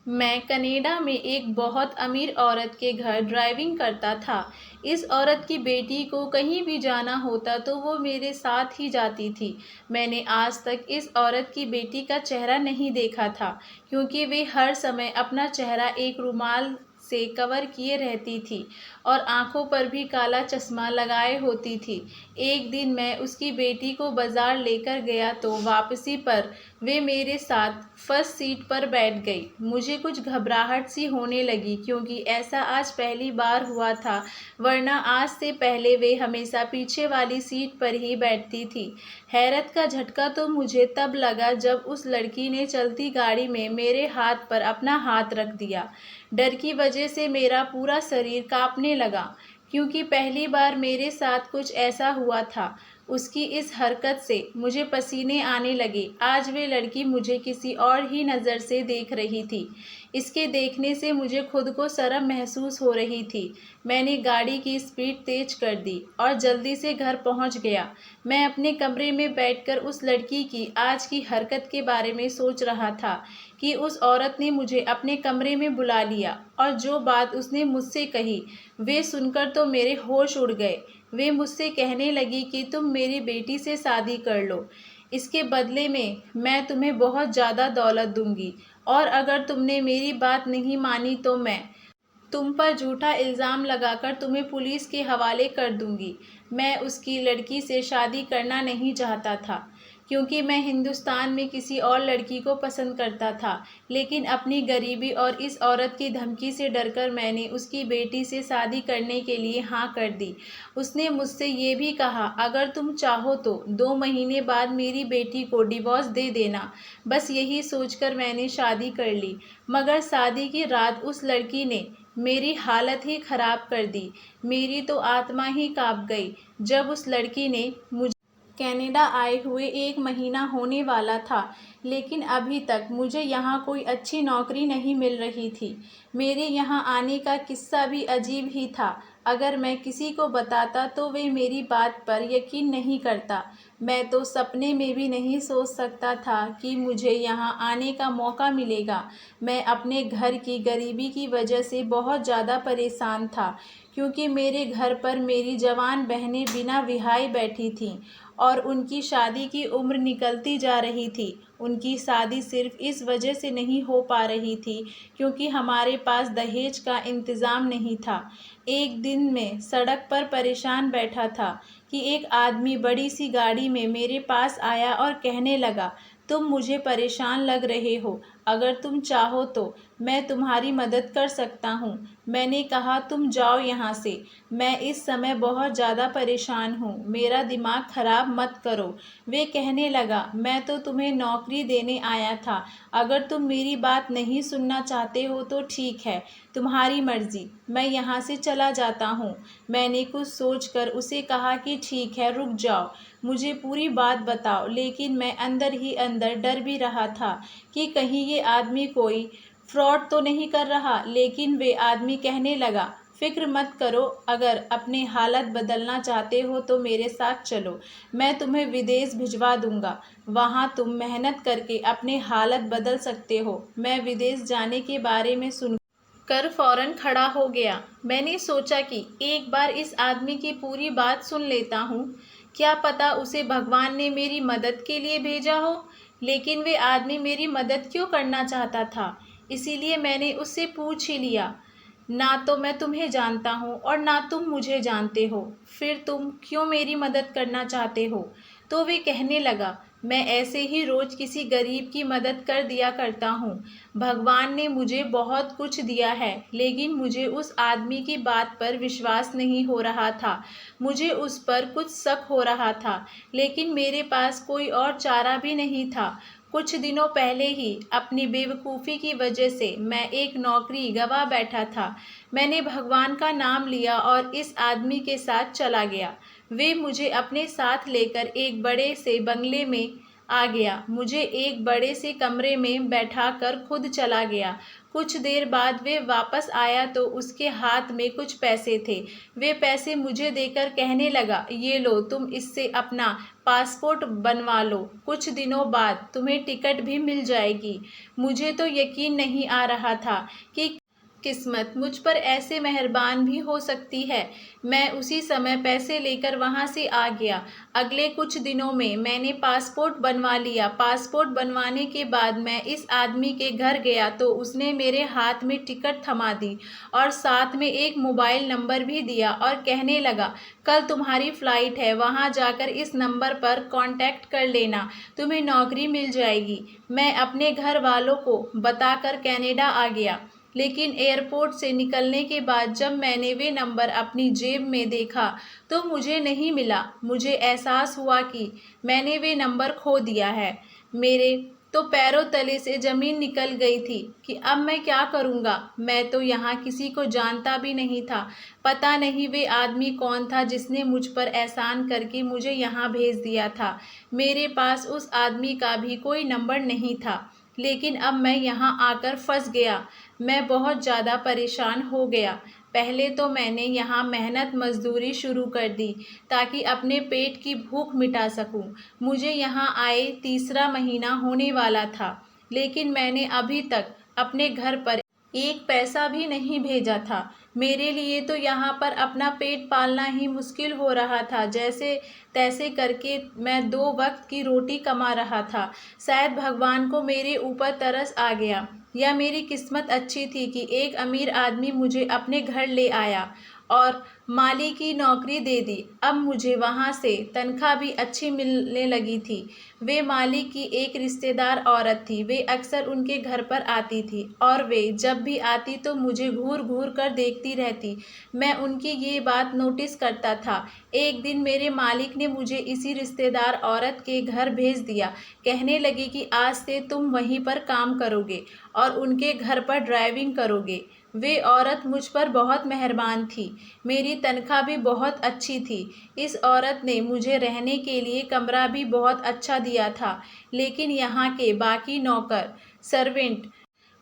मैं कनाडा में एक बहुत अमीर औरत के घर ड्राइविंग करता था। इस औरत की बेटी को कहीं भी जाना होता तो वो मेरे साथ ही जाती थी। मैंने आज तक इस औरत की बेटी का चेहरा नहीं देखा था, क्योंकि वे हर समय अपना चेहरा एक रुमाल से कवर किए रहती थी और आंखों पर भी काला चश्मा लगाए होती थी। एक दिन मैं उसकी बेटी को बाजार लेकर गया तो वापसी पर वे मेरे साथ फर्स्ट सीट पर बैठ गई। मुझे कुछ घबराहट सी होने लगी, क्योंकि ऐसा आज पहली बार हुआ था, वरना आज से पहले वे हमेशा पीछे वाली सीट पर ही बैठती थी। हैरत का झटका तो मुझे तब लगा जब उस लड़की ने चलती गाड़ी में मेरे हाथ पर अपना हाथ रख दिया। डर की वजह से मेरा पूरा शरीर कांपने लगा, क्योंकि पहली बार मेरे साथ कुछ ऐसा हुआ था। उसकी इस हरकत से मुझे पसीने आने लगे। आज वे लड़की मुझे किसी और ही नज़र से देख रही थी। इसके देखने से मुझे खुद को शर्म महसूस हो रही थी। मैंने गाड़ी की स्पीड तेज कर दी और जल्दी से घर पहुंच गया। मैं अपने कमरे में बैठकर उस लड़की की आज की हरकत के बारे में सोच रहा था कि उस औरत ने मुझे अपने कमरे में बुला लिया और जो बात उसने मुझसे कही, वे सुनकर तो मेरे होश उड़ गए। वे मुझसे कहने लगी कि तुम मेरी बेटी से शादी कर लो। इसके बदले में मैं तुम्हें बहुत ज़्यादा दौलत दूंगी, और अगर तुमने मेरी बात नहीं मानी तो मैं तुम पर झूठा इल्ज़ाम लगाकर तुम्हें पुलिस के हवाले कर दूंगी। मैं उसकी लड़की से शादी करना नहीं चाहता था, क्योंकि मैं हिंदुस्तान में किसी और लड़की को पसंद करता था, लेकिन अपनी गरीबी और इस औरत की धमकी से डरकर मैंने उसकी बेटी से शादी करने के लिए हाँ कर दी। उसने मुझसे ये भी कहा, अगर तुम चाहो तो 2 महीने बाद मेरी बेटी को डिवोर्स दे देना। बस यही सोचकर मैंने शादी कर ली। मगर शादी की रात उस लड़की ने मेरी हालत ही खराब कर दी। मेरी तो आत्मा ही कांप गई जब उस लड़की ने मुझे कनाडा आए हुए 1 महीना होने वाला था, लेकिन अभी तक मुझे यहाँ कोई अच्छी नौकरी नहीं मिल रही थी। मेरे यहाँ आने का किस्सा भी अजीब ही था। अगर मैं किसी को बताता तो वे मेरी बात पर यकीन नहीं करता। मैं तो सपने में भी नहीं सोच सकता था कि मुझे यहाँ आने का मौका मिलेगा। मैं अपने घर की गरीबी की वजह से बहुत ज़्यादा परेशान था, क्योंकि मेरे घर पर मेरी जवान बहनें बिना विहाई बैठी थीं और उनकी शादी की उम्र निकलती जा रही थी। उनकी शादी सिर्फ इस वजह से नहीं हो पा रही थी क्योंकि हमारे पास दहेज का इंतज़ाम नहीं था। एक दिन मैं सड़क पर परेशान बैठा था कि एक आदमी बड़ी सी गाड़ी में मेरे पास आया और कहने लगा, तुम मुझे परेशान लग रहे हो, अगर तुम चाहो तो मैं तुम्हारी मदद कर सकता हूँ। मैंने कहा, तुम जाओ यहाँ से, मैं इस समय बहुत ज़्यादा परेशान हूँ, मेरा दिमाग ख़राब मत करो। वे कहने लगा, मैं तो तुम्हें नौकरी देने आया था, अगर तुम मेरी बात नहीं सुनना चाहते हो तो ठीक है, तुम्हारी मर्ज़ी, मैं यहाँ से चला जाता हूँ। मैंने कुछ सोचकर उसे कहा कि ठीक है, रुक जाओ, मुझे पूरी बात बताओ। लेकिन मैं अंदर ही अंदर डर भी रहा था कि कहीं ये आदमी कोई फ्रॉड तो नहीं कर रहा। लेकिन वे आदमी कहने लगा, फ़िक्र मत करो, अगर अपनी हालत बदलना चाहते हो तो मेरे साथ चलो, मैं तुम्हें विदेश भिजवा दूंगा, वहाँ तुम मेहनत करके अपनी हालत बदल सकते हो। मैं विदेश जाने के बारे में सुनकर फ़ौरन खड़ा हो गया। मैंने सोचा कि एक बार इस आदमी की पूरी बात सुन लेता हूँ, क्या पता उसे भगवान ने मेरी मदद के लिए भेजा हो। लेकिन वे आदमी मेरी मदद क्यों करना चाहता था, इसीलिए मैंने उससे पूछ ही लिया, ना तो मैं तुम्हें जानता हूँ और ना तुम मुझे जानते हो, फिर तुम क्यों मेरी मदद करना चाहते हो। तो वे कहने लगा, मैं ऐसे ही रोज़ किसी गरीब की मदद कर दिया करता हूँ। भगवान ने मुझे बहुत कुछ दिया है, लेकिन मुझे उस आदमी की बात पर विश्वास नहीं हो रहा था। मुझे उस पर कुछ शक हो रहा था, लेकिन मेरे पास कोई और चारा भी नहीं था। कुछ दिनों पहले ही अपनी बेवकूफ़ी की वजह से मैं एक नौकरी गंवा बैठा था। मैंने भगवान का नाम लिया और इस आदमी के साथ चला गया। वे मुझे अपने साथ लेकर एक बड़े से बंगले में आ गया, मुझे एक बड़े से कमरे में बैठाकर खुद चला गया। कुछ देर बाद वे वापस आया तो उसके हाथ में कुछ पैसे थे। वे पैसे मुझे देकर कहने लगा, ये लो, तुम इससे अपना पासपोर्ट बनवा लो, कुछ दिनों बाद तुम्हें टिकट भी मिल जाएगी। मुझे तो यकीन नहीं आ रहा था कि किस्मत मुझ पर ऐसे मेहरबान भी हो सकती है। मैं उसी समय पैसे लेकर वहाँ से आ गया। अगले कुछ दिनों में मैंने पासपोर्ट बनवा लिया। पासपोर्ट बनवाने के बाद मैं इस आदमी के घर गया तो उसने मेरे हाथ में टिकट थमा दी और साथ में एक मोबाइल नंबर भी दिया और कहने लगा, कल तुम्हारी फ़्लाइट है, वहाँ जाकर इस नंबर पर कांटेक्ट कर लेना, तुम्हें नौकरी मिल जाएगी। मैं अपने घर वालों को बताकर कनाडा आ गया। लेकिन एयरपोर्ट से निकलने के बाद जब मैंने वे नंबर अपनी जेब में देखा तो मुझे नहीं मिला। मुझे एहसास हुआ कि मैंने वे नंबर खो दिया है। मेरे तो पैरों तले से ज़मीन निकल गई थी कि अब मैं क्या करूँगा। मैं तो यहाँ किसी को जानता भी नहीं था। पता नहीं वे आदमी कौन था जिसने मुझ पर एहसान करके मुझे यहाँ भेज दिया था। मेरे पास उस आदमी का भी कोई नंबर नहीं था। लेकिन अब मैं यहाँ आकर फंस गया। मैं बहुत ज़्यादा परेशान हो गया। पहले तो मैंने यहाँ मेहनत मजदूरी शुरू कर दी ताकि अपने पेट की भूख मिटा सकूँ। मुझे यहाँ आए तीसरा महीना होने वाला था, लेकिन मैंने अभी तक अपने घर पर एक पैसा भी नहीं भेजा था। मेरे लिए तो यहाँ पर अपना पेट पालना ही मुश्किल हो रहा था। जैसे तैसे करके मैं 2 वक्त की रोटी कमा रहा था। शायद भगवान को मेरे ऊपर तरस आ गया या मेरी किस्मत अच्छी थी कि एक अमीर आदमी मुझे अपने घर ले आया और माली की नौकरी दे दी। अब मुझे वहाँ से तनख्वाह भी अच्छी मिलने लगी थी। वे माली की एक रिश्तेदार औरत थी। वे अक्सर उनके घर पर आती थी और वे जब भी आती तो मुझे घूर घूर कर देखती रहती। मैं उनकी ये बात नोटिस करता था। एक दिन मेरे मालिक ने मुझे इसी रिश्तेदार औरत के घर भेज दिया। कहने लगे कि आज से तुम वहीं पर काम करोगे और उनके घर पर ड्राइविंग करोगे। वे औरत मुझ पर बहुत मेहरबान थी। मेरी तनख्वाह भी बहुत अच्छी थी। इस औरत ने मुझे रहने के लिए कमरा भी बहुत अच्छा दिया था। लेकिन यहाँ के बाकी नौकर सर्वेंट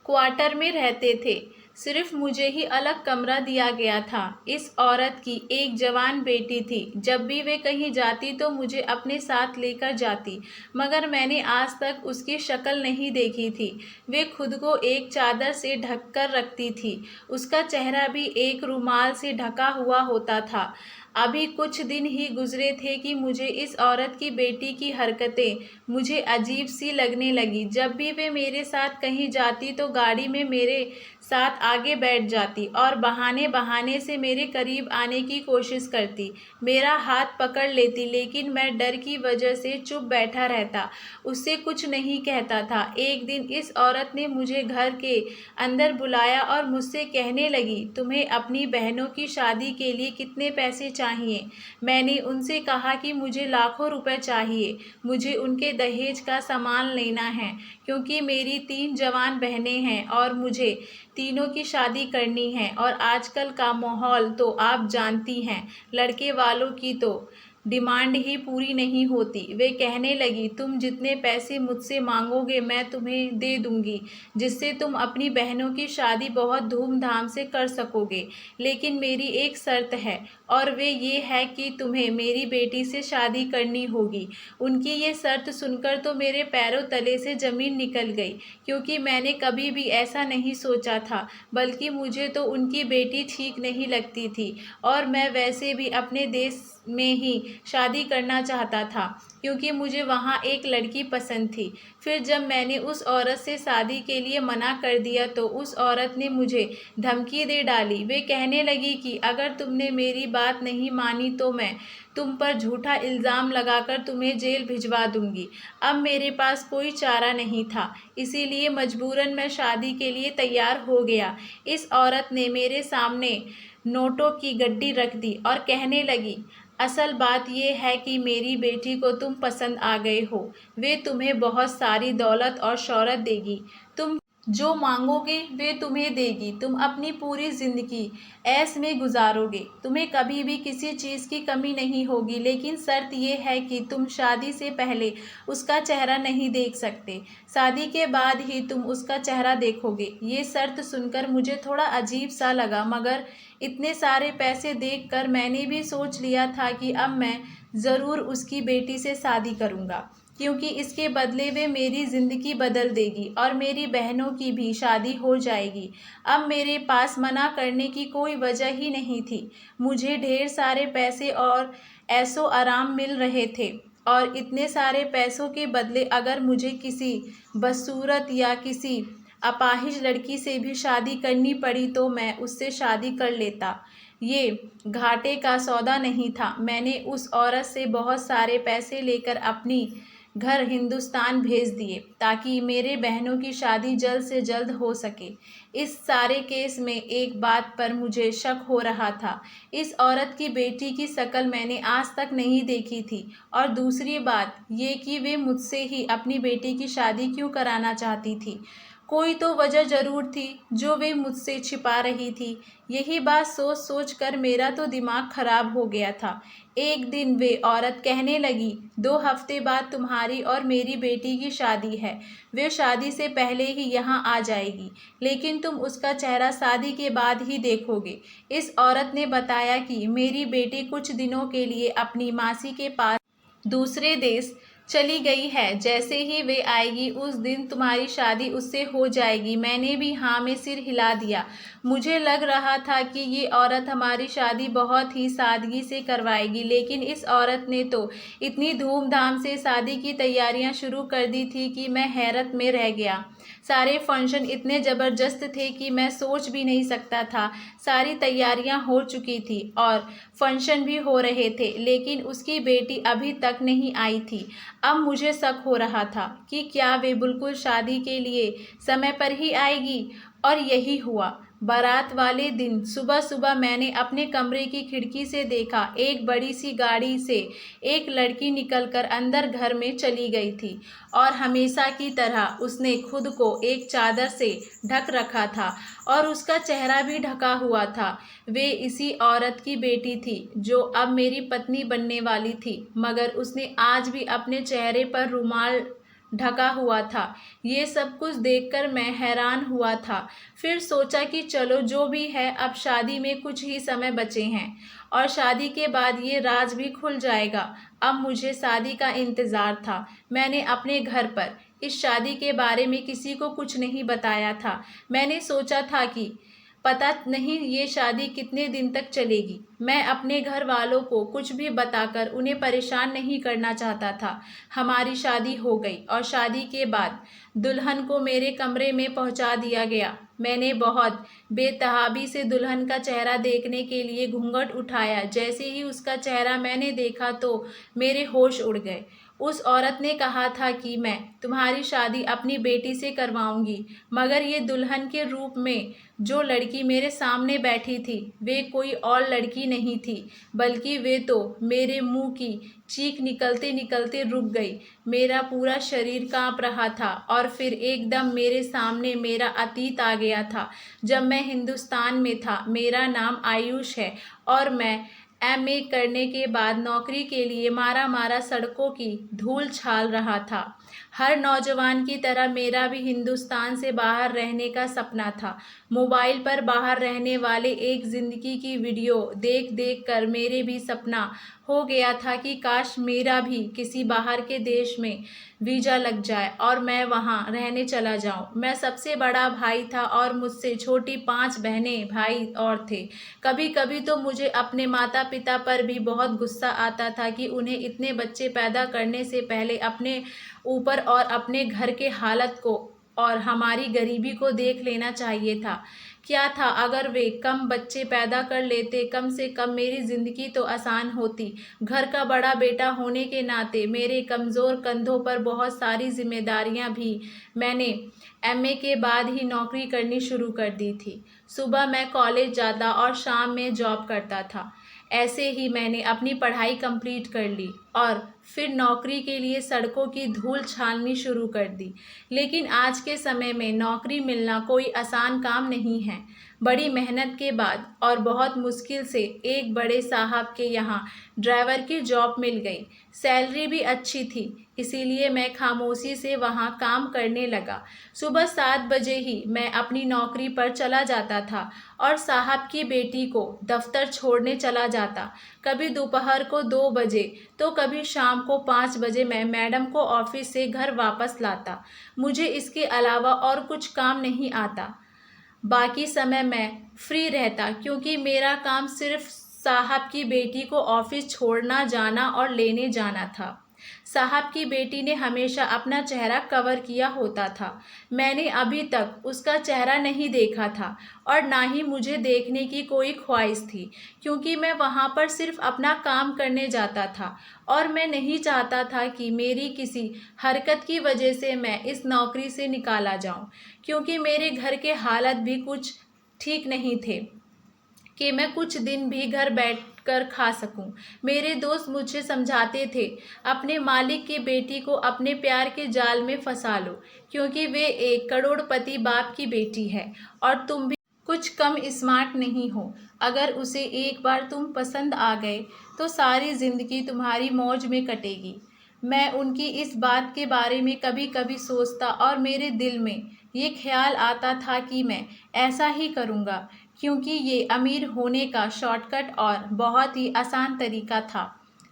क्वार्टर में रहते थे। सिर्फ मुझे ही अलग कमरा दिया गया था। इस औरत की एक जवान बेटी थी। जब भी वे कहीं जाती तो मुझे अपने साथ लेकर जाती, मगर मैंने आज तक उसकी शक्ल नहीं देखी थी। वे खुद को एक चादर से ढक कर रखती थी। उसका चेहरा भी एक रुमाल से ढका हुआ होता था। अभी कुछ दिन ही गुजरे थे कि मुझे इस औरत की बेटी की हरकतें मुझे अजीब सी लगने लगी। जब भी वे मेरे साथ कहीं जाती तो गाड़ी में मेरे साथ आगे बैठ जाती और बहाने बहाने से मेरे करीब आने की कोशिश करती। मेरा हाथ पकड़ लेती, लेकिन मैं डर की वजह से चुप बैठा रहता, उससे कुछ नहीं कहता था। एक दिन इस औरत ने मुझे घर के अंदर बुलाया और मुझसे कहने लगी, तुम्हें अपनी बहनों की शादी के लिए कितने पैसे चाहिए? मैंने उनसे कहा कि मुझे लाखों रुपए चाहिए। मुझे उनके दहेज का सामान लेना है, क्योंकि मेरी 3 जवान बहनें हैं और मुझे तीनों की शादी करनी है। और आजकल का माहौल तो आप जानती हैं, लड़के वालों की तो डिमांड ही पूरी नहीं होती। वे कहने लगी, तुम जितने पैसे मुझसे मांगोगे मैं तुम्हें दे दूंगी, जिससे तुम अपनी बहनों की शादी बहुत धूमधाम से कर सकोगे। लेकिन मेरी एक शर्त है, और वे ये है कि तुम्हें मेरी बेटी से शादी करनी होगी। उनकी ये शर्त सुनकर तो मेरे पैरों तले से ज़मीन निकल गई, क्योंकि मैंने कभी भी ऐसा नहीं सोचा था। बल्कि मुझे तो उनकी बेटी ठीक नहीं लगती थी और मैं वैसे भी अपने देश में ही शादी करना चाहता था, क्योंकि मुझे वहाँ एक लड़की पसंद थी। फिर जब मैंने उस औरत से शादी के लिए मना कर दिया तो उस औरत ने मुझे धमकी दे डाली। वे कहने लगी कि अगर तुमने मेरी बात नहीं मानी तो मैं तुम पर झूठा इल्ज़ाम लगाकर तुम्हें जेल भिजवा दूंगी। अब मेरे पास कोई चारा नहीं था, इसीलिए मजबूरन मैं शादी के लिए तैयार हो गया। इस औरत ने मेरे सामने नोटों की गड्डी रख दी और कहने लगी, असल बात यह है कि मेरी बेटी को तुम पसंद आ गए हो। वे तुम्हें बहुत सारी दौलत और शोहरत देगी। तुम जो मांगोगे वे तुम्हें देगी। तुम अपनी पूरी ज़िंदगी ऐश में गुजारोगे। तुम्हें कभी भी किसी चीज़ की कमी नहीं होगी, लेकिन शर्त यह है कि तुम शादी से पहले उसका चेहरा नहीं देख सकते। शादी के बाद ही तुम उसका चेहरा देखोगे। ये शर्त सुनकर मुझे थोड़ा अजीब सा लगा, मगर इतने सारे पैसे देखकर मैंने भी सोच लिया था कि अब मैं ज़रूर उसकी बेटी से शादी करूँगा, क्योंकि इसके बदले वे मेरी ज़िंदगी बदल देगी और मेरी बहनों की भी शादी हो जाएगी। अब मेरे पास मना करने की कोई वजह ही नहीं थी। मुझे ढेर सारे पैसे और ऐशो आराम मिल रहे थे, और इतने सारे पैसों के बदले अगर मुझे किसी बदसूरत या किसी अपाहिज लड़की से भी शादी करनी पड़ी तो मैं उससे शादी कर लेता। ये घाटे का सौदा नहीं था। मैंने उस औरत से बहुत सारे पैसे लेकर अपनी घर हिंदुस्तान भेज दिए, ताकि मेरे बहनों की शादी जल्द से जल्द हो सके। इस सारे केस में एक बात पर मुझे शक हो रहा था। इस औरत की बेटी की शक्ल मैंने आज तक नहीं देखी थी, और दूसरी बात ये कि वे मुझसे ही अपनी बेटी की शादी क्यों कराना चाहती थी। कोई तो वजह ज़रूर थी जो वे मुझसे छिपा रही थी। यही बात सोच सोच कर मेरा तो दिमाग खराब हो गया था। एक दिन वे औरत कहने लगी, 2 हफ्ते बाद तुम्हारी और मेरी बेटी की शादी है। वे शादी से पहले ही यहाँ आ जाएगी, लेकिन तुम उसका चेहरा शादी के बाद ही देखोगे। इस औरत ने बताया कि मेरी बेटी कुछ दिनों के लिए अपनी मासी के पास दूसरे देश चली गई है। जैसे ही वे आएगी उस दिन तुम्हारी शादी उससे हो जाएगी। मैंने भी हाँ में सिर हिला दिया। मुझे लग रहा था कि ये औरत हमारी शादी बहुत ही सादगी से करवाएगी, लेकिन इस औरत ने तो इतनी धूमधाम से शादी की तैयारियां शुरू कर दी थी कि मैं हैरत में रह गया। सारे फंक्शन इतने ज़बरदस्त थे कि मैं सोच भी नहीं सकता था। सारी तैयारियां हो चुकी थी और फंक्शन भी हो रहे थे, लेकिन उसकी बेटी अभी तक नहीं आई थी। अब मुझे शक हो रहा था कि क्या वे बिल्कुल शादी के लिए समय पर ही आएगी, और यही हुआ। बारात वाले दिन सुबह सुबह मैंने अपने कमरे की खिड़की से देखा, एक बड़ी सी गाड़ी से एक लड़की निकलकर अंदर घर में चली गई थी, और हमेशा की तरह उसने खुद को एक चादर से ढक रखा था और उसका चेहरा भी ढका हुआ था। वे इसी औरत की बेटी थी जो अब मेरी पत्नी बनने वाली थी, मगर उसने आज भी अपने चेहरे पर रुमाल ढका हुआ था। ये सब कुछ देखकर मैं हैरान हुआ था। फिर सोचा कि चलो जो भी है, अब शादी में कुछ ही समय बचे हैं और शादी के बाद ये राज भी खुल जाएगा। अब मुझे शादी का इंतज़ार था। मैंने अपने घर पर इस शादी के बारे में किसी को कुछ नहीं बताया था। मैंने सोचा था कि पता नहीं ये शादी कितने दिन तक चलेगी। मैं अपने घर वालों को कुछ भी बताकर उन्हें परेशान नहीं करना चाहता था। हमारी शादी हो गई और शादी के बाद दुल्हन को मेरे कमरे में पहुंचा दिया गया। मैंने बहुत बेतहाबी से दुल्हन का चेहरा देखने के लिए घूंघट उठाया। जैसे ही उसका चेहरा मैंने देखा तो मेरे होश उड़ गए। उस औरत ने कहा था कि मैं तुम्हारी शादी अपनी बेटी से करवाऊंगी, मगर ये दुल्हन के रूप में जो लड़की मेरे सामने बैठी थी वे कोई और लड़की नहीं थी, बल्कि वे तो मेरे मुंह की चीख निकलते निकलते रुक गई। मेरा पूरा शरीर कांप रहा था, और फिर एकदम मेरे सामने मेरा अतीत आ गया था। जब मैं हिंदुस्तान में था। मेरा नाम आयुष है और मैं एमए करने के बाद नौकरी के लिए मारा मारा सड़कों की धूल छाल रहा था। हर नौजवान की तरह मेरा भी हिंदुस्तान से बाहर रहने का सपना था। मोबाइल पर बाहर रहने वाले एक ज़िंदगी की वीडियो देख देख कर मेरे भी सपना हो गया था कि काश मेरा भी किसी बाहर के देश में वीज़ा लग जाए और मैं वहाँ रहने चला जाऊँ। मैं सबसे बड़ा भाई था और मुझसे छोटी 5 बहनें भाई और थे। कभी कभी तो मुझे अपने माता पिता पर भी बहुत गुस्सा आता था कि उन्हें इतने बच्चे पैदा करने से पहले अपने ऊपर और अपने घर के हालत को और हमारी गरीबी को देख लेना चाहिए था। क्या था अगर वे कम बच्चे पैदा कर लेते, कम से कम मेरी ज़िंदगी तो आसान होती। घर का बड़ा बेटा होने के नाते मेरे कमज़ोर कंधों पर बहुत सारी जिम्मेदारियां भी। मैंने एमए के बाद ही नौकरी करनी शुरू कर दी थी। सुबह मैं कॉलेज जाता और शाम में जॉब करता था। ऐसे ही मैंने अपनी पढ़ाई कंप्लीट कर ली और फिर नौकरी के लिए सड़कों की धूल छाननी शुरू कर दी। लेकिन आज के समय में नौकरी मिलना कोई आसान काम नहीं है। बड़ी मेहनत के बाद और बहुत मुश्किल से एक बड़े साहब के यहाँ ड्राइवर की जॉब मिल गई। सैलरी भी अच्छी थी, इसीलिए मैं खामोशी से वहाँ काम करने लगा। सुबह 7 बजे ही मैं अपनी नौकरी पर चला जाता था और साहब की बेटी को दफ्तर छोड़ने चला जाता। कभी दोपहर को 2 बजे तो कभी शाम को 5 बजे मैं मैडम को ऑफिस से घर वापस लाता। मुझे इसके अलावा और कुछ काम नहीं आता। बाकी समय मैं फ्री रहता क्योंकि मेरा काम सिर्फ साहब की बेटी को ऑफिस छोड़ना जाना और लेने जाना था। साहब की बेटी ने हमेशा अपना चेहरा कवर किया होता था। मैंने अभी तक उसका चेहरा नहीं देखा था और ना ही मुझे देखने की कोई ख्वाहिश थी, क्योंकि मैं वहाँ पर सिर्फ अपना काम करने जाता था और मैं नहीं चाहता था कि मेरी किसी हरकत की वजह से मैं इस नौकरी से निकाला जाऊँ, क्योंकि मेरे घर के हालत भी कुछ ठीक नहीं थे कि मैं कुछ दिन भी घर बैठकर खा सकूं। मेरे दोस्त मुझे समझाते थे, अपने मालिक की बेटी को अपने प्यार के जाल में फंसा लो, क्योंकि वे एक करोड़पति बाप की बेटी है और तुम भी कुछ कम स्मार्ट नहीं हो। अगर उसे एक बार तुम पसंद आ गए तो सारी ज़िंदगी तुम्हारी मौज में कटेगी। मैं उनकी इस बात के बारे में कभी कभी सोचता और मेरे दिल में ये ख्याल आता था कि मैं ऐसा ही करूँगा, क्योंकि ये अमीर होने का शॉर्टकट और बहुत ही आसान तरीका था।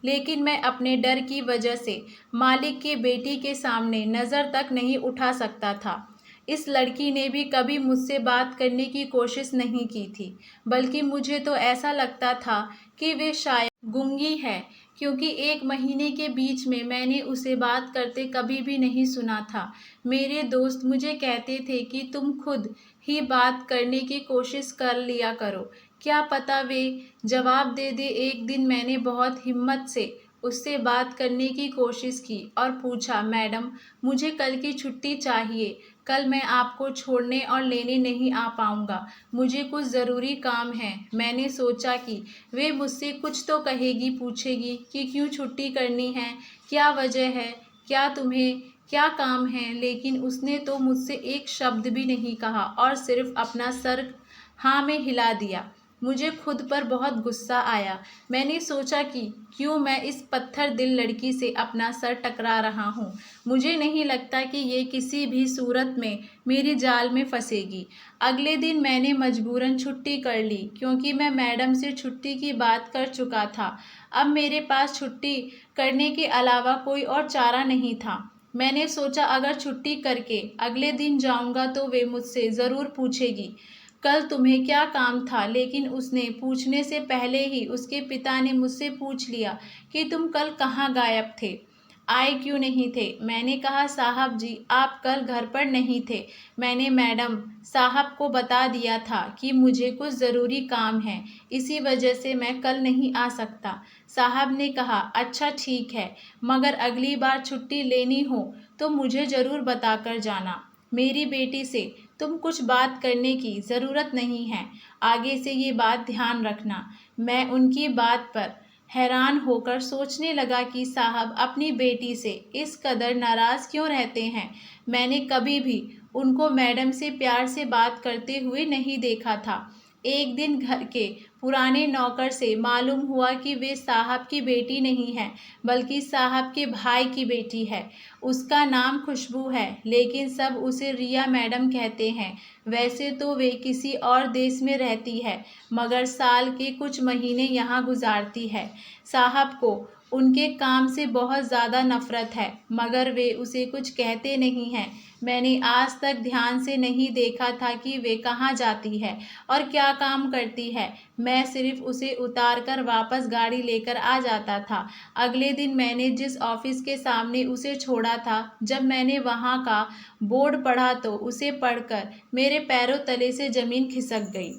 लेकिन मैं अपने डर की वजह से मालिक की बेटी के सामने नज़र तक नहीं उठा सकता था। इस लड़की ने भी कभी मुझसे बात करने की कोशिश नहीं की थी, बल्कि मुझे तो ऐसा लगता था कि वे शायद गूंगी है, क्योंकि 1 महीने के बीच में मैंने उसे बात करते कभी भी नहीं सुना था। मेरे दोस्त मुझे कहते थे कि तुम खुद ही बात करने की कोशिश कर लिया करो, क्या पता वे जवाब दे दे। एक दिन मैंने बहुत हिम्मत से उससे बात करने की कोशिश की और पूछा, मैडम मुझे कल की छुट्टी चाहिए, कल मैं आपको छोड़ने और लेने नहीं आ पाऊँगा, मुझे कुछ ज़रूरी काम है। मैंने सोचा कि वे मुझसे कुछ तो कहेगी, पूछेगी कि क्यों छुट्टी करनी है, क्या वजह है, क्या तुम्हें क्या काम है, लेकिन उसने तो मुझसे एक शब्द भी नहीं कहा और सिर्फ अपना सर हाँ में हिला दिया। मुझे खुद पर बहुत गुस्सा आया। मैंने सोचा कि क्यों मैं इस पत्थर दिल लड़की से अपना सर टकरा रहा हूँ। मुझे नहीं लगता कि ये किसी भी सूरत में मेरी जाल में फंसेगी। अगले दिन मैंने मजबूरन छुट्टी कर ली, क्योंकि मैं मैडम से छुट्टी की बात कर चुका था। अब मेरे पास छुट्टी करने के अलावा कोई और चारा नहीं था। मैंने सोचा अगर छुट्टी करके अगले दिन जाऊंगा तो वे मुझसे ज़रूर पूछेगी, कल तुम्हें क्या काम था। लेकिन उसने पूछने से पहले ही उसके पिता ने मुझसे पूछ लिया कि तुम कल कहाँ गायब थे, आए क्यों नहीं थे। मैंने कहा, साहब जी आप कल घर पर नहीं थे। मैंने मैडम साहब को बता दिया था कि मुझे कुछ ज़रूरी काम है, इसी वजह से मैं कल नहीं आ सकता। साहब ने कहा, अच्छा ठीक है, मगर अगली बार छुट्टी लेनी हो तो मुझे ज़रूर बताकर जाना। मेरी बेटी से तुम कुछ बात करने की ज़रूरत नहीं है, आगे से ये बात ध्यान रखना। मैं उनकी बात पर हैरान होकर सोचने लगा कि साहब अपनी बेटी से इस कदर नाराज़ क्यों रहते हैं। मैंने कभी भी उनको मैडम से प्यार से बात करते हुए नहीं देखा था। एक दिन घर के पुराने नौकर से मालूम हुआ कि वे साहब की बेटी नहीं है, बल्कि साहब के भाई की बेटी है। उसका नाम खुशबू है, लेकिन सब उसे रिया मैडम कहते हैं। वैसे तो वे किसी और देश में रहती है, मगर साल के कुछ महीने यहाँ गुजारती है। साहब को उनके काम से बहुत ज़्यादा नफ़रत है, मगर वे उसे कुछ कहते नहीं हैं। मैंने आज तक ध्यान से नहीं देखा था कि वे कहाँ जाती है और क्या काम करती है। मैं सिर्फ उसे उतार कर वापस गाड़ी लेकर आ जाता था। अगले दिन मैंने जिस ऑफिस के सामने उसे छोड़ा था, जब मैंने वहाँ का बोर्ड पढ़ा तो उसे पढ़कर मेरे पैरों तले से ज़मीन खिसक गई।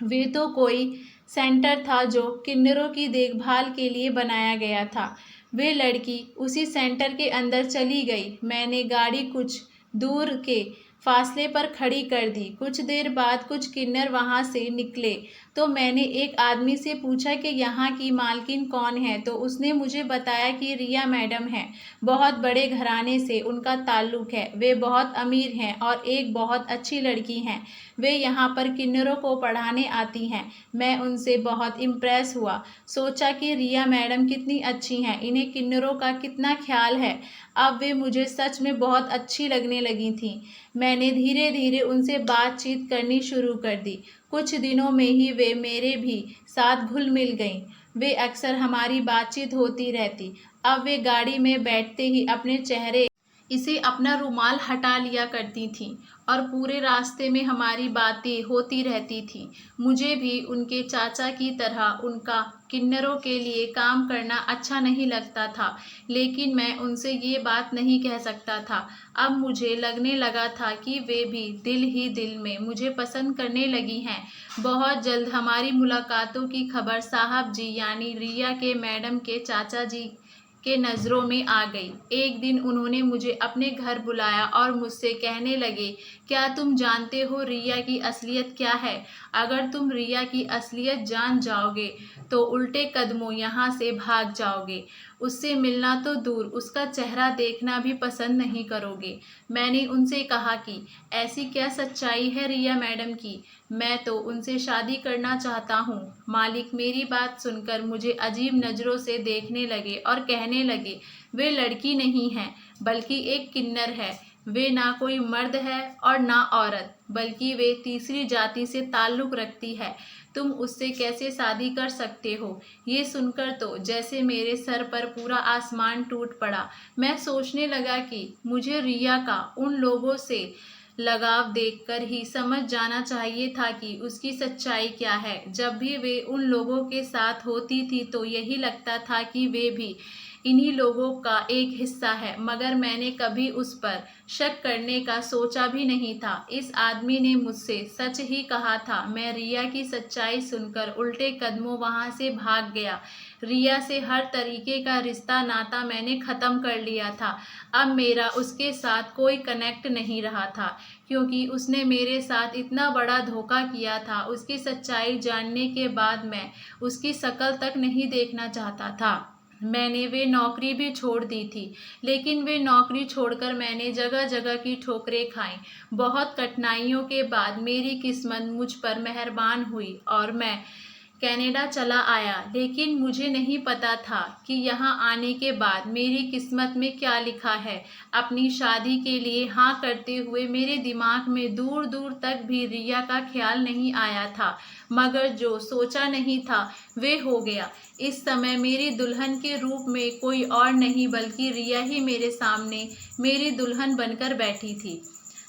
वे तो कोई सेंटर था जो किन्नरों की देखभाल के लिए बनाया गया था। वे लड़की उसी सेंटर के अंदर चली गई। मैंने गाड़ी कुछ दूर के फासले पर खड़ी कर दी। कुछ देर बाद कुछ किन्नर वहां से निकले तो मैंने एक आदमी से पूछा कि यहाँ की मालकिन कौन है, तो उसने मुझे बताया कि रिया मैडम है। बहुत बड़े घराने से उनका ताल्लुक है। वे बहुत अमीर हैं और एक बहुत अच्छी लड़की हैं। वे यहाँ पर किन्नरों को पढ़ाने आती हैं। मैं उनसे बहुत इम्प्रेस हुआ। सोचा कि रिया मैडम कितनी अच्छी हैं, इन्हें किन्नरों का कितना ख्याल है। अब वे मुझे सच में बहुत अच्छी लगने लगी थीं। मैंने धीरे धीरे उनसे बातचीत करनी शुरू कर दी। कुछ दिनों में ही वे मेरे भी साथ घुल मिल गईं। वे अक्सर हमारी बातचीत होती रहती। अब वे गाड़ी में बैठते ही अपने चेहरे इसे अपना रुमाल हटा लिया करती थीं और पूरे रास्ते में हमारी बातें होती रहती थीं। मुझे भी उनके चाचा की तरह उनका किन्नरों के लिए काम करना अच्छा नहीं लगता था, लेकिन मैं उनसे ये बात नहीं कह सकता था। अब मुझे लगने लगा था कि वे भी दिल ही दिल में मुझे पसंद करने लगी हैं। बहुत जल्द हमारी मुलाकातों की खबर साहब जी यानी रिया के मैडम के चाचा जी के नज़रों में आ गई। एक दिन उन्होंने मुझे अपने घर बुलाया और मुझसे कहने लगे, क्या तुम जानते हो रिया की असलियत क्या है? अगर तुम रिया की असलियत जान जाओगे तो उल्टे कदमों यहाँ से भाग जाओगे। उससे मिलना तो दूर, उसका चेहरा देखना भी पसंद नहीं करोगे। मैंने उनसे कहा कि ऐसी क्या सच्चाई है रिया मैडम की? मैं तो उनसे शादी करना चाहता हूँ। मालिक मेरी बात सुनकर मुझे अजीब नज़रों से देखने लगे और कहने लगे, वे लड़की नहीं है बल्कि एक किन्नर है। वे ना कोई मर्द है और ना औरत, बल्कि वे तीसरी जाति से ताल्लुक़ रखती है। तुम उससे कैसे शादी कर सकते हो? ये सुनकर तो जैसे मेरे सर पर पूरा आसमान टूट पड़ा। मैं सोचने लगा कि मुझे रिया का उन लोगों से लगाव देखकर ही समझ जाना चाहिए था कि उसकी सच्चाई क्या है। जब भी वे उन लोगों के साथ होती थी तो यही लगता था कि वे भी इन्हीं लोगों का एक हिस्सा है, मगर मैंने कभी उस पर शक करने का सोचा भी नहीं था। इस आदमी ने मुझसे सच ही कहा था। मैं रिया की सच्चाई सुनकर उल्टे कदमों वहां से भाग गया। रिया से हर तरीके का रिश्ता नाता मैंने ख़त्म कर लिया था। अब मेरा उसके साथ कोई कनेक्ट नहीं रहा था, क्योंकि उसने मेरे साथ इतना बड़ा धोखा किया था। उसकी सच्चाई जानने के बाद मैं उसकी शक्ल तक नहीं देखना चाहता था। मैंने वे नौकरी भी छोड़ दी थी, लेकिन वे नौकरी छोड़कर मैंने जगह जगह की ठोकरें खाईं। बहुत कठिनाइयों के बाद मेरी किस्मत मुझ पर मेहरबान हुई और मैं कनाडा चला आया। लेकिन मुझे नहीं पता था कि यहाँ आने के बाद मेरी किस्मत में क्या लिखा है। अपनी शादी के लिए हाँ करते हुए मेरे दिमाग में दूर दूर तक भी रिया का ख्याल नहीं आया था, मगर जो सोचा नहीं था वे हो गया। इस समय मेरी दुल्हन के रूप में कोई और नहीं बल्कि रिया ही मेरे सामने मेरी दुल्हन बनकर बैठी थी।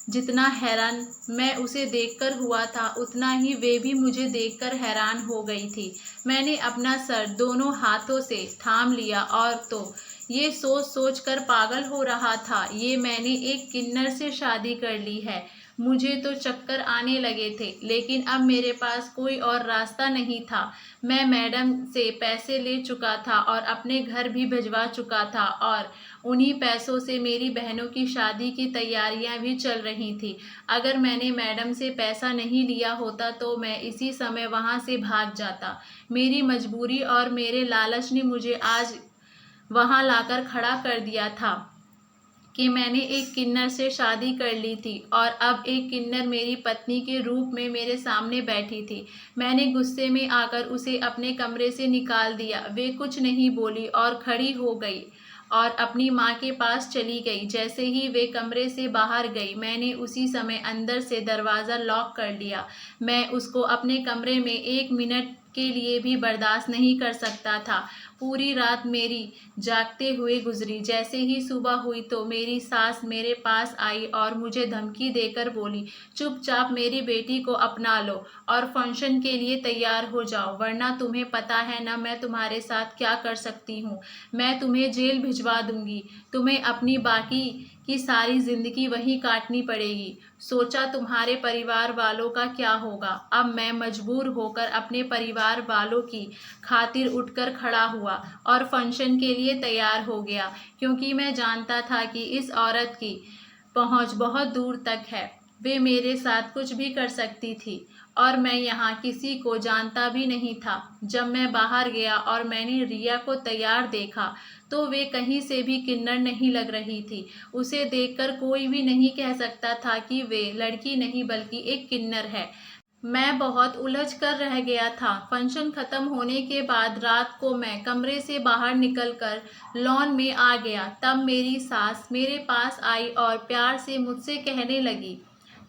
जितना हैरान मैं उसे देखकर हुआ था, उतना ही वे भी मुझे देखकर हैरान हो गई थी। मैंने अपना सर दोनों हाथों से थाम लिया और तो ये सोच सोच कर पागल हो रहा था, ये मैंने एक किन्नर से शादी कर ली है। मुझे तो चक्कर आने लगे थे, लेकिन अब मेरे पास कोई और रास्ता नहीं था। मैं मैडम से पैसे ले चुका था और अपने घर भी भिजवा चुका था और उन्हीं पैसों से मेरी बहनों की शादी की तैयारियां भी चल रही थी। अगर मैंने मैडम से पैसा नहीं लिया होता तो मैं इसी समय वहां से भाग जाता। मेरी मजबूरी और मेरे लालच ने मुझे आज वहां लाकर खड़ा कर दिया था कि मैंने एक किन्नर से शादी कर ली थी और अब एक किन्नर मेरी पत्नी के रूप में मेरे सामने बैठी थी। मैंने गुस्से में आकर उसे अपने कमरे से निकाल दिया। वे कुछ नहीं बोली और खड़ी हो गई और अपनी माँ के पास चली गई। जैसे ही वे कमरे से बाहर गई, मैंने उसी समय अंदर से दरवाज़ा लॉक कर लिया। मैं उसको अपने कमरे में 1 मिनट के लिए भी बर्दाश्त नहीं कर सकता था। पूरी रात मेरी जागते हुए गुजरी। जैसे ही सुबह हुई तो मेरी सास मेरे पास आई और मुझे धमकी देकर बोली, चुपचाप मेरी बेटी को अपना लो और फंक्शन के लिए तैयार हो जाओ, वरना तुम्हें पता है ना मैं तुम्हारे साथ क्या कर सकती हूँ। मैं तुम्हें जेल भिजवा दूंगी। तुम्हें अपनी बाकी की सारी ज़िंदगी वहीं काटनी पड़ेगी। सोचा तुम्हारे परिवार वालों का क्या होगा। अब मैं मजबूर होकर अपने परिवार वालों की खातिर उठकर खड़ा हुआ और फंक्शन के लिए तैयार हो गया, क्योंकि मैं जानता था कि इस औरत की पहुंच बहुत दूर तक है। वे मेरे साथ कुछ भी कर सकती थी और मैं यहाँ किसी को जानता भी नहीं था। जब मैं बाहर गया और मैंने रिया को तैयार देखा तो वे कहीं से भी किन्नर नहीं लग रही थी। उसे देखकर कोई भी नहीं कह सकता था कि वे लड़की नहीं बल्कि एक किन्नर है। मैं बहुत उलझ कर रह गया था। फंक्शन खत्म होने के बाद रात को मैं कमरे से बाहर निकलकर लॉन में आ गया। तब मेरी सास मेरे पास आई और प्यार से मुझसे कहने लगी,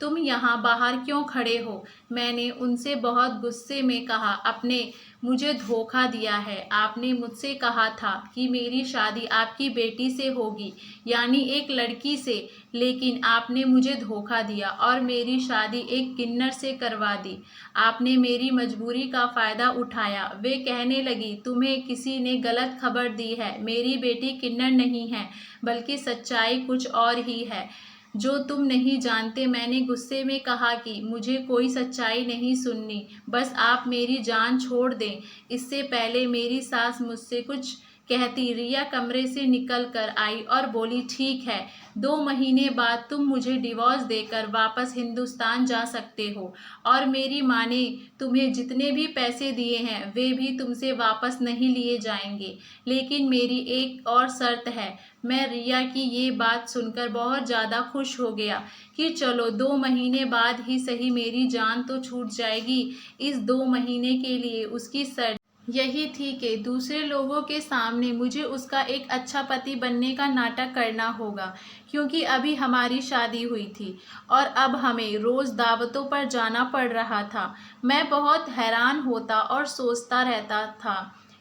तुम यहाँ बाहर क्यों खड़े हो? मैंने उनसे बहुत गुस्से में कहा, आपने मुझे धोखा दिया है। आपने मुझसे कहा था कि मेरी शादी आपकी बेटी से होगी, यानी एक लड़की से, लेकिन आपने मुझे धोखा दिया और मेरी शादी एक किन्नर से करवा दी। आपने मेरी मजबूरी का फ़ायदा उठाया। वे कहने लगी, तुम्हें किसी ने गलत खबर दी है। मेरी बेटी किन्नर नहीं है, बल्कि सच्चाई कुछ और ही है जो तुम नहीं जानते। मैंने गुस्से में कहा कि मुझे कोई सच्चाई नहीं सुननी, बस आप मेरी जान छोड़ दें। इससे पहले मेरी सास मुझसे कुछ कहती, रिया कमरे से निकल कर आई और बोली, ठीक है, 2 महीने बाद तुम मुझे डिवोर्स देकर वापस हिंदुस्तान जा सकते हो और मेरी माँ ने तुम्हें जितने भी पैसे दिए हैं वे भी तुमसे वापस नहीं लिए जाएंगे, लेकिन मेरी एक और शर्त है। मैं रिया की ये बात सुनकर बहुत ज़्यादा खुश हो गया कि चलो 2 महीने बाद ही सही मेरी जान तो छूट जाएगी। इस 2 महीने के लिए उसकी शर्त यही थी कि दूसरे लोगों के सामने मुझे उसका एक अच्छा पति बनने का नाटक करना होगा, क्योंकि अभी हमारी शादी हुई थी और अब हमें रोज़ दावतों पर जाना पड़ रहा था। मैं बहुत हैरान होता और सोचता रहता था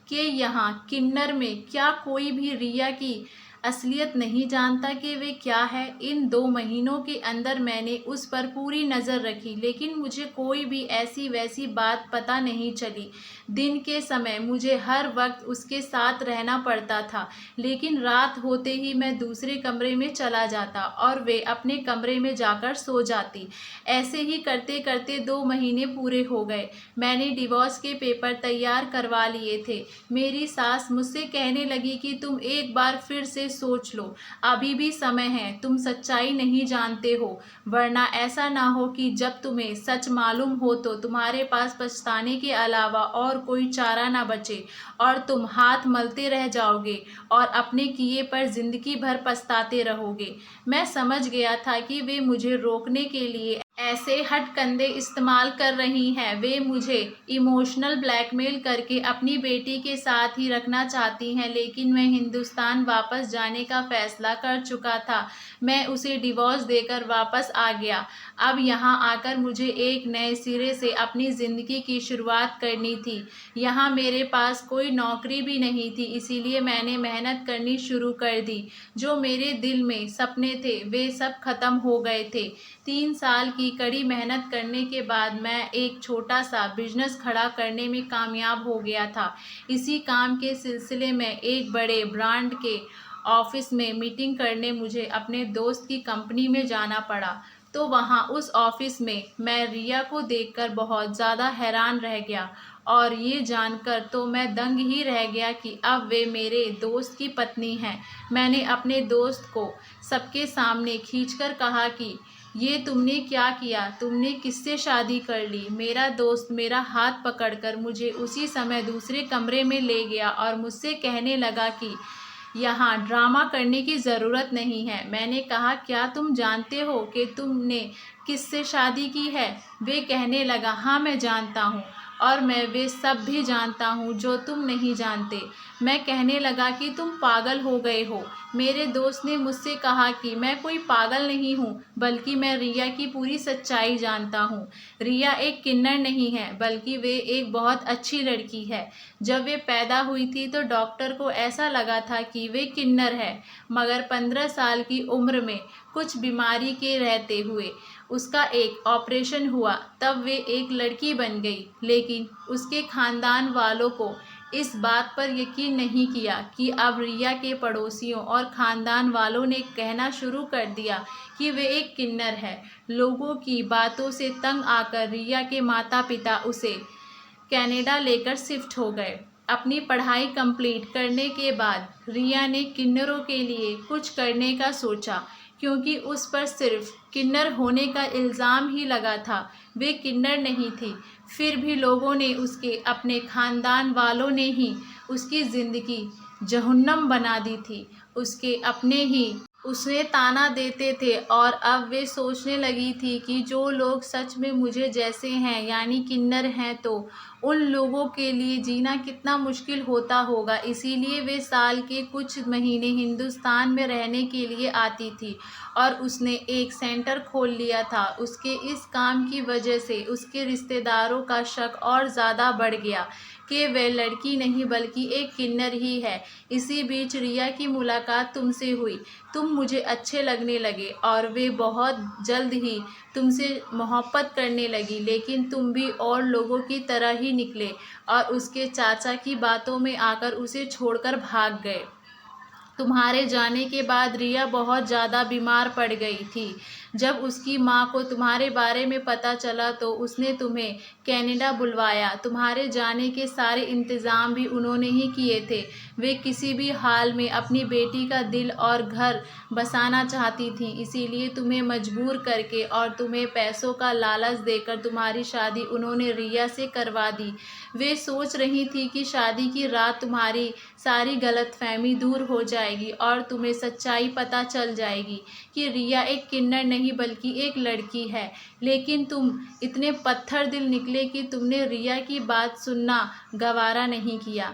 कि यहाँ किन्नर में क्या कोई भी रिया की असलियत नहीं जानता कि वे क्या है। इन 2 महीनों के अंदर मैंने उस पर पूरी नज़र रखी, लेकिन मुझे कोई भी ऐसी वैसी बात पता नहीं चली। दिन के समय मुझे हर वक्त उसके साथ रहना पड़ता था, लेकिन रात होते ही मैं दूसरे कमरे में चला जाता और वे अपने कमरे में जाकर सो जाती। ऐसे ही करते करते 2 महीने पूरे हो गए। मैंने डिवोर्स के पेपर तैयार करवा लिए थे। मेरी सास मुझसे कहने लगी कि तुम एक बार फिर से सोच लो, अभी भी समय है, तुम सच्चाई नहीं जानते हो, वरना ऐसा ना हो कि जब तुम्हें सच मालूम हो तो तुम्हारे पास पछताने के अलावा और कोई चारा ना बचे और तुम हाथ मलते रह जाओगे और अपने किए पर जिंदगी भर पछताते रहोगे। मैं समझ गया था कि वे मुझे रोकने के लिए ऐसे हथकंडे इस्तेमाल कर रही हैं। वे मुझे इमोशनल ब्लैकमेल करके अपनी बेटी के साथ ही रखना चाहती हैं, लेकिन मैं हिंदुस्तान वापस जाने का फैसला कर चुका था। मैं उसे डिवोर्स देकर वापस आ गया। अब यहाँ आकर मुझे एक नए सिरे से अपनी ज़िंदगी की शुरुआत करनी थी। यहाँ मेरे पास कोई नौकरी भी नहीं थी, इसीलिए मैंने मेहनत करनी शुरू कर दी। जो मेरे दिल में सपने थे वे सब खत्म हो गए थे। 3 साल की कड़ी मेहनत करने के बाद मैं एक छोटा सा बिजनेस खड़ा करने में कामयाब हो गया था। इसी काम के सिलसिले में एक बड़े ब्रांड के ऑफिस में मीटिंग करने मुझे अपने दोस्त की कंपनी में जाना पड़ा। तो वहाँ उस ऑफिस में मैं रिया को देखकर बहुत ज़्यादा हैरान रह गया और ये जानकर तो मैं दंग ही रह गया कि अब वे मेरे दोस्त की पत्नी हैं। मैंने अपने दोस्त को सबके सामने खींचकर कहा कि ये तुमने क्या किया? तुमने किससे शादी कर ली? मेरा दोस्त मेरा हाथ पकड़कर मुझे उसी समय दूसरे कमरे में ले गया और मुझसे कहने लगा कि यहाँ ड्रामा करने की ज़रूरत नहीं है। मैंने कहा, क्या तुम जानते हो कि तुमने किससे शादी की है? वे कहने लगा, हाँ मैं जानता हूँ और मैं वे सब भी जानता हूँ जो तुम नहीं जानते। मैं कहने लगा कि तुम पागल हो गए हो। मेरे दोस्त ने मुझसे कहा कि मैं कोई पागल नहीं हूँ, बल्कि मैं रिया की पूरी सच्चाई जानता हूँ। रिया एक किन्नर नहीं है, बल्कि वे एक बहुत अच्छी लड़की है। जब वे पैदा हुई थी तो डॉक्टर को ऐसा लगा था कि वे किन्नर है, मगर 15 साल की उम्र में कुछ बीमारी के रहते हुए उसका एक ऑपरेशन हुआ, तब वे एक लड़की बन गई। लेकिन उसके खानदान वालों को इस बात पर यकीन नहीं किया कि अब रिया के पड़ोसियों और ख़ानदान वालों ने कहना शुरू कर दिया कि वे एक किन्नर है। लोगों की बातों से तंग आकर रिया के माता पिता उसे कनाडा लेकर शिफ्ट हो गए। अपनी पढ़ाई कंप्लीट करने के बाद रिया ने किन्नरों के लिए कुछ करने का सोचा, क्योंकि उस पर सिर्फ किन्नर होने का इल्ज़ाम ही लगा था। वे किन्नर नहीं थी। फिर भी लोगों ने उसके अपने ख़ानदान वालों ने ही उसकी ज़िंदगी जहन्नम बना दी थी। उसके अपने ही उसे ताना देते थे और अब वे सोचने लगी थी कि जो लोग सच में मुझे जैसे हैं यानी किन्नर हैं तो उन लोगों के लिए जीना कितना मुश्किल होता होगा। इसीलिए वे साल के कुछ महीने हिंदुस्तान में रहने के लिए आती थी और उसने एक सेंटर खोल लिया था। उसके इस काम की वजह से उसके रिश्तेदारों का शक और ज़्यादा बढ़ गया कि वह लड़की नहीं बल्कि एक किन्नर ही है। इसी बीच रिया की मुलाकात तुमसे हुई। तुम मुझे अच्छे लगने लगे और वे बहुत जल्द ही तुमसे मोहब्बत करने लगी, लेकिन तुम भी और लोगों की तरह ही निकले और उसके चाचा की बातों में आकर उसे छोड़कर भाग गए। तुम्हारे जाने के बाद रिया बहुत ज़्यादा बीमार पड़ गई थी। जब उसकी माँ को तुम्हारे बारे में पता चला तो उसने तुम्हें कनाडा बुलवाया। तुम्हारे जाने के सारे इंतज़ाम भी उन्होंने ही किए थे। वे किसी भी हाल में अपनी बेटी का दिल और घर बसाना चाहती थीं, इसीलिए तुम्हें मजबूर करके और तुम्हें पैसों का लालच देकर तुम्हारी शादी उन्होंने रिया से करवा दी। वे सोच रही थी कि शादी की रात तुम्हारी सारी गलतफहमी दूर हो जाएगी और तुम्हें सच्चाई पता चल जाएगी कि रिया एक किन्नर नहीं बल्कि एक लड़की है। लेकिन तुम इतने पत्थर दिल निकले कि तुमने रिया की बात सुनना गवारा नहीं किया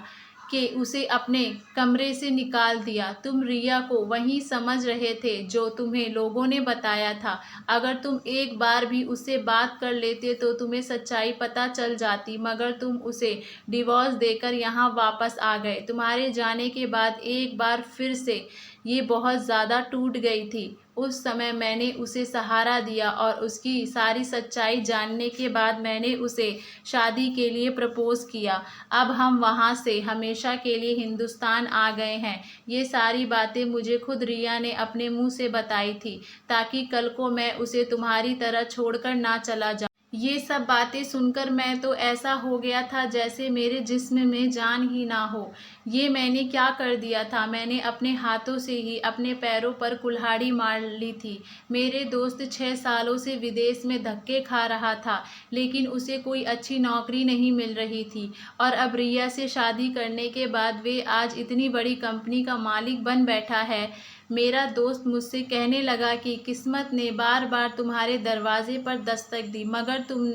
कि उसे अपने कमरे से निकाल दिया। तुम रिया को वही समझ रहे थे जो तुम्हें लोगों ने बताया था। अगर तुम एक बार भी उससे बात कर लेते तो तुम्हें सच्चाई पता चल जाती, मगर तुम उसे डिवोर्स देकर यहाँ वापस आ गए। तुम्हारे जाने के बाद एक बार फिर से ये बहुत ज़्यादा टूट गई थी। उस समय मैंने उसे सहारा दिया और उसकी सारी सच्चाई जानने के बाद मैंने उसे शादी के लिए प्रपोज़ किया। अब हम वहाँ से हमेशा के लिए हिंदुस्तान आ गए हैं। ये सारी बातें मुझे खुद रिया ने अपने मुंह से बताई थी ताकि कल को मैं उसे तुम्हारी तरह छोड़कर ना चला जाऊँ। ये सब बातें सुनकर मैं तो ऐसा हो गया था जैसे मेरे जिस्म में जान ही ना हो। ये मैंने क्या कर दिया था? मैंने अपने हाथों से ही अपने पैरों पर कुल्हाड़ी मार ली थी। मेरे दोस्त 6 सालों से विदेश में धक्के खा रहा था, लेकिन उसे कोई अच्छी नौकरी नहीं मिल रही थी और अब रिया से शादी करने के बाद वे आज इतनी बड़ी कंपनी का मालिक बन बैठा है। मेरा दोस्त मुझसे कहने लगा कि किस्मत ने बार बार तुम्हारे दरवाजे पर दस्तक दी, मगर तुम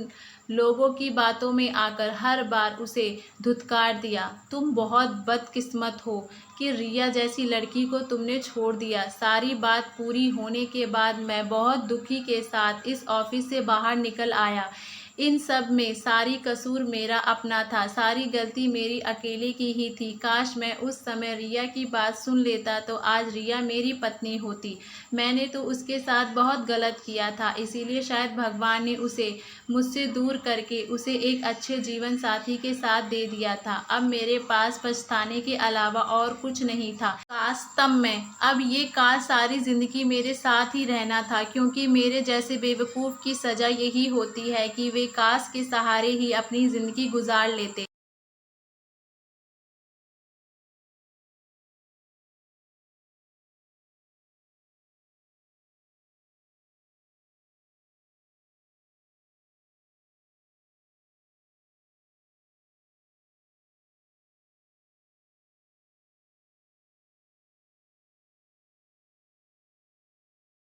लोगों की बातों में आकर हर बार उसे धुतकार दिया। तुम बहुत बदकिस्मत हो कि रिया जैसी लड़की को तुमने छोड़ दिया। सारी बात पूरी होने के बाद मैं बहुत दुखी के साथ इस ऑफिस से बाहर निकल आया। इन सब में सारी कसूर मेरा अपना था, सारी गलती मेरी अकेले की ही थी। काश मैं उस समय रिया की बात सुन लेता तो आज रिया मेरी पत्नी होती। मैंने तो उसके साथ बहुत गलत किया था, इसीलिए शायद भगवान ने उसे मुझसे दूर करके उसे एक अच्छे जीवन साथी के साथ दे दिया था। अब मेरे पास पछताने के अलावा और कुछ नहीं था। काश तब मैं अब ये काश सारी ज़िंदगी मेरे साथ ही रहना था, क्योंकि मेरे जैसे बेवकूफ़ की सज़ा यही होती है कि वे काश के सहारे ही अपनी ज़िंदगी गुजार लेते।